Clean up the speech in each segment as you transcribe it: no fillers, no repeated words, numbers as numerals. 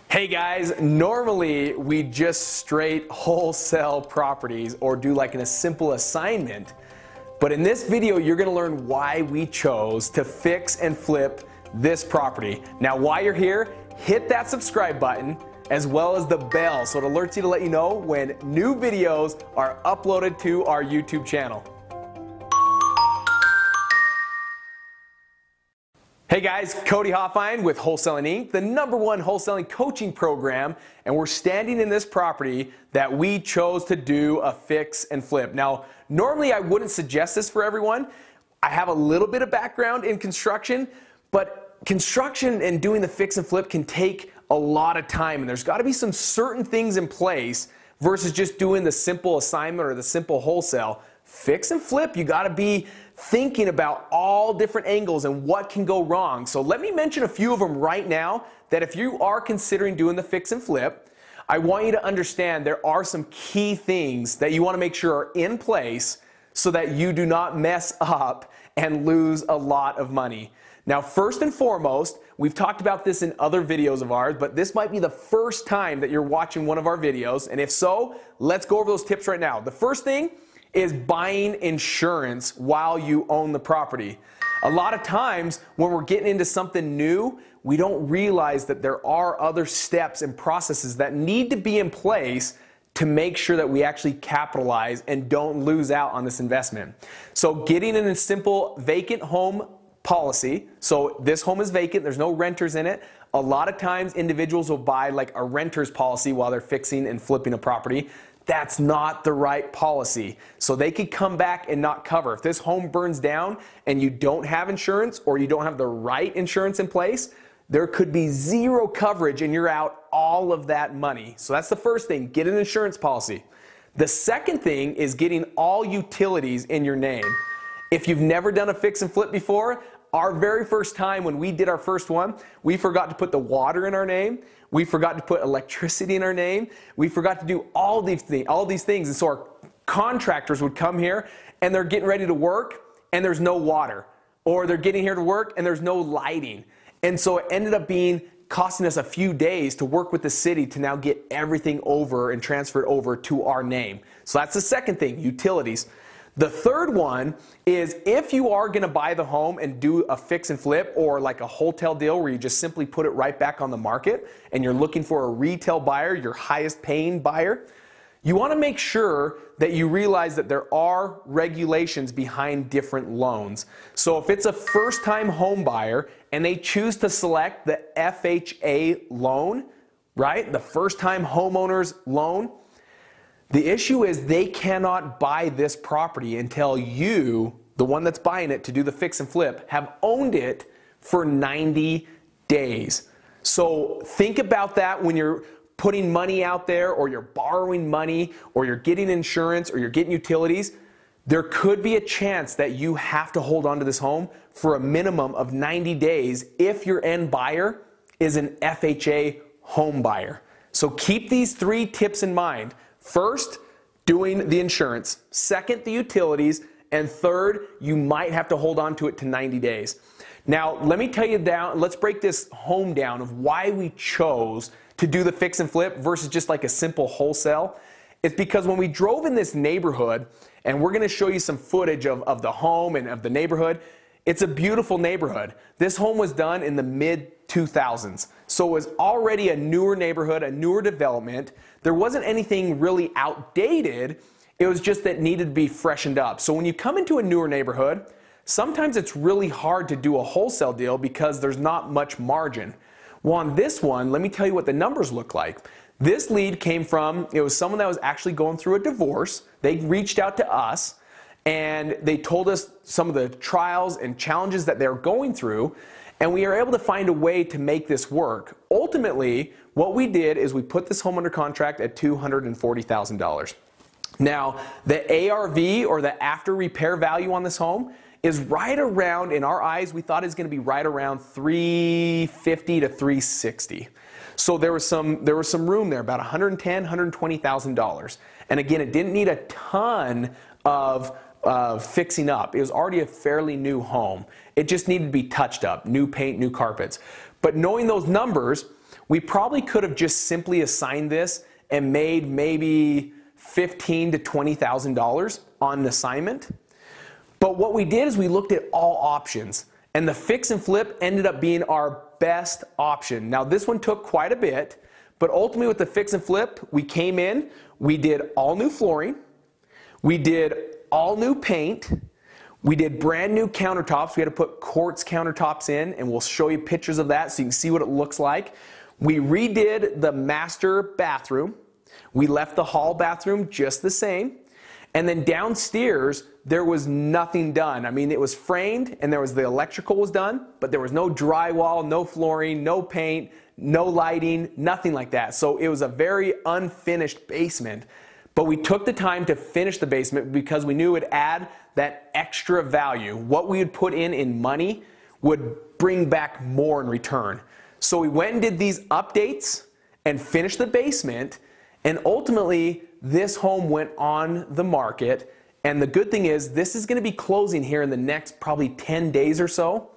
Hey guys, normally we just straight wholesale properties or do like a simple assignment. But in this video, you're gonna learn why we chose to fix and flip this property. Now, while you're here, hit that subscribe button as well as the bell so it alerts you to let you know when new videos are uploaded to our YouTube channel. Hey guys, Cody Hofhine with Wholesaling Inc., the #1 wholesaling coaching program, and we're standing in this property that we chose to do a fix and flip. Now, normally I wouldn't suggest this for everyone. I have a little bit of background in construction, but construction and doing the fix and flip can take a lot of time, and there's got to be some certain things in place versus just doing the simple assignment or the simple wholesale. Fix and flip, you got to be thinking about all different angles and what can go wrong. So let me mention a few of them right now that if you are considering doing the fix and flip, I want you to understand there are some key things that you want to make sure are in place so that you do not mess up and lose a lot of money. Now, first and foremost, we've talked about this in other videos of ours, but this might be the first time that you're watching one of our videos, and if so, let's go over those tips right now. The first thing is buying insurance while you own the property. A lot of times when we're getting into something new, we don't realize that there are other steps and processes that need to be in place to make sure that we actually capitalize and don't lose out on this investment. So getting in a simple vacant home policy, so this home is vacant, there's no renters in it. A lot of times individuals will buy like a renter's policy while they're fixing and flipping a property. That's not the right policy. So they could come back and not cover. If this home burns down and you don't have insurance or you don't have the right insurance in place, there could be zero coverage and you're out all of that money. So that's the first thing, get an insurance policy. The second thing is getting all utilities in your name. If you've never done a fix and flip before, our very first time when we did our first one, we forgot to put the water in our name. We forgot to put electricity in our name. We forgot to do all these things. And so our contractors would come here and they're getting ready to work and there's no water. Or they're getting here to work and there's no lighting. And so it ended up costing us a few days to work with the city to now get everything over and transferred over to our name. So that's the second thing, utilities. The third one is if you are going to buy the home and do a fix and flip or like a wholesale deal where you just simply put it right back on the market and you're looking for a retail buyer, your highest paying buyer, you want to make sure that you realize that there are regulations behind different loans. So if it's a first-time home buyer and they choose to select the FHA loan, right, the first-time homeowner's loan, the issue is they cannot buy this property until you, the one that's buying it to do the fix and flip, have owned it for 90 days. So think about that when you're putting money out there or you're borrowing money or you're getting insurance or you're getting utilities. There could be a chance that you have to hold on to this home for a minimum of 90 days if your end buyer is an FHA home buyer. So keep these 3 tips in mind. First, doing the insurance. Second, the utilities. And third, you might have to hold on to it to 90 days. Now, let me tell you let's break this home down of why we chose to do the fix and flip versus just like a simple wholesale. It's because when we drove in this neighborhood, and we're going to show you some footage of the home and of the neighborhood, it's a beautiful neighborhood. This home was done in the mid-2000s. So it was already a newer neighborhood, a newer development. There wasn't anything really outdated. It was just that needed to be freshened up. So when you come into a newer neighborhood, sometimes it's really hard to do a wholesale deal because there's not much margin. Well, on this one, let me tell you what the numbers look like. This lead came from, it was someone that was actually going through a divorce. They reached out to us and they told us some of the trials and challenges that they're going through, and we were able to find a way to make this work. Ultimately, what we did is we put this home under contract at $240,000. Now, the ARV, or the after repair value on this home, is right around, in our eyes, we thought is going to be right around $350,000 to $360,000. So there was some room there, about $110,000, $120,000. And again, it didn't need a ton of fixing up. It was already a fairly new home. It just needed to be touched up, new paint, new carpets. But knowing those numbers, we probably could have just simply assigned this and made maybe $15,000 to $20,000 on an assignment. But what we did is we looked at all options, and the fix and flip ended up being our best option. Now this one took quite a bit, but ultimately with the fix and flip, we came in, we did all new flooring, we did all new paint, we did brand new countertops. We had to put quartz countertops in, and we'll show you pictures of that so you can see what it looks like. We redid the master bathroom. We left the hall bathroom just the same. And then downstairs, there was nothing done. I mean, it was framed and the electrical was done, but there was no drywall, no flooring, no paint, no lighting, nothing like that. So it was a very unfinished basement. But we took the time to finish the basement because we knew it would add that extra value. What we would put in money would bring back more in return. So we went and did these updates and finished the basement, and ultimately this home went on the market. And the good thing is this is going to be closing here in the next probably 10 days or so.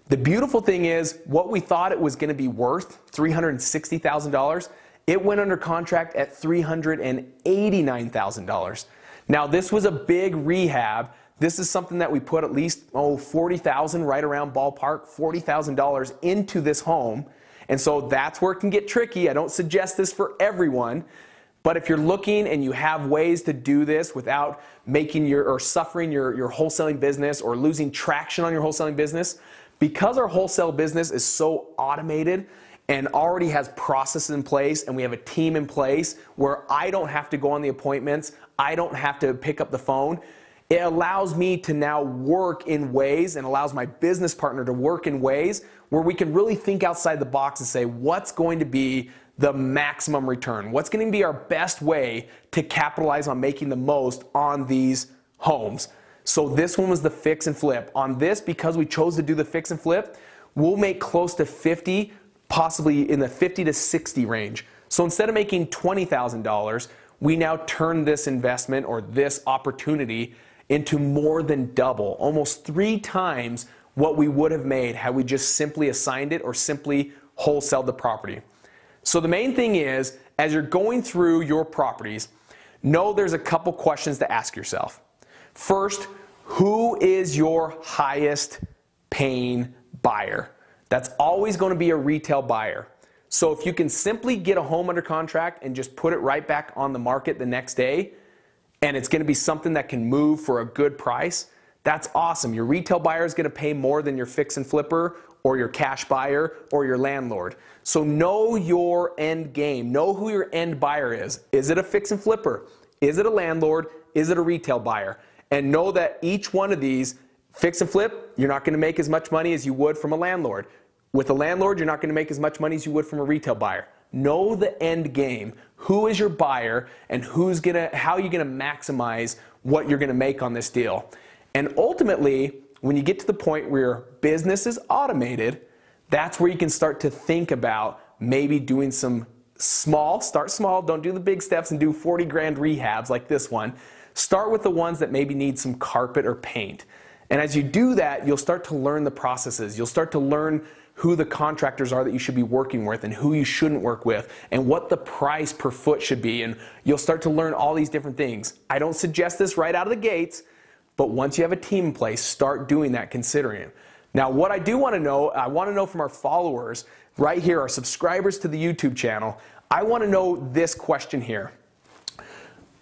The beautiful thing is what we thought it was going to be worth, $360,000, it went under contract at $389,000. Now this was a big rehab. This is something that we put at least $40,000, right around ballpark, $40,000 into this home. And so that's where it can get tricky. I don't suggest this for everyone, but if you're looking and you have ways to do this without making suffering your wholesaling business or losing traction on your wholesaling business, because our wholesale business is so automated and already has processes in place, and we have a team in place where I don't have to go on the appointments, I don't have to pick up the phone. It allows me to now work in ways, and allows my business partner to work in ways where we can really think outside the box and say, what's going to be the maximum return? What's going to be our best way to capitalize on making the most on these homes? So this one was the fix and flip. On this, because we chose to do the fix and flip, we'll make close to 50, possibly in the 50 to 60 range. So instead of making $20,000, we now turn this investment or this opportunity into more than double, almost 3 times what we would have made had we just simply assigned it or simply wholesaled the property. So the main thing is, as you're going through your properties, know there's a couple questions to ask yourself. First, who is your highest paying buyer? That's always going to be a retail buyer. So if you can simply get a home under contract and just put it right back on the market the next day, and it's going to be something that can move for a good price, that's awesome. Your retail buyer is going to pay more than your fix and flipper or your cash buyer or your landlord. So know your end game. Know who your end buyer is. Is it a fix and flipper? Is it a landlord? Is it a retail buyer? And know that each one of these, fix and flip, you're not going to make as much money as you would from a landlord. With a landlord, you're not going to make as much money as you would from a retail buyer. Know the end game. Who is your buyer, and how are you going to maximize what you're going to make on this deal? And ultimately, when you get to the point where your business is automated, that's where you can start to think about maybe doing some start small, don't do the big steps and do 40 grand rehabs like this one. Start with the ones that maybe need some carpet or paint. And as you do that, you'll start to learn the processes. You'll start to learn who the contractors are that you should be working with and who you shouldn't work with, and what the price per foot should be. And you'll start to learn all these different things. I don't suggest this right out of the gates, but once you have a team in place, start doing that, considering it. Now, what I do want to know, I want to know from our followers right here, our subscribers to the YouTube channel, I want to know this question here.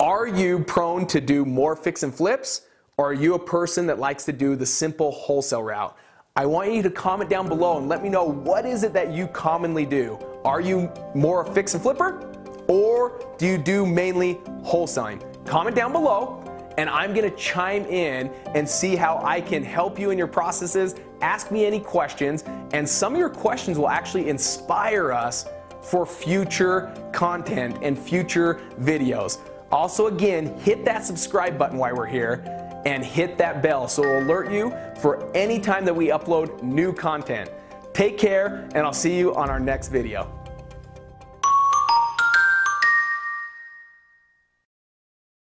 Are you prone to do more fix and flips, or are you a person that likes to do the simple wholesale route? I want you to comment down below and let me know, what is it that you commonly do? Are you more a fix and flipper, or do you do mainly wholesaling? Comment down below, and I'm going to chime in and see how I can help you in your processes. Ask me any questions, and some of your questions will actually inspire us for future content and future videos. Also, again, hit that subscribe button while we're here, and hit that bell so it'll alert you for any time that we upload new content. Take care, and I'll see you on our next video.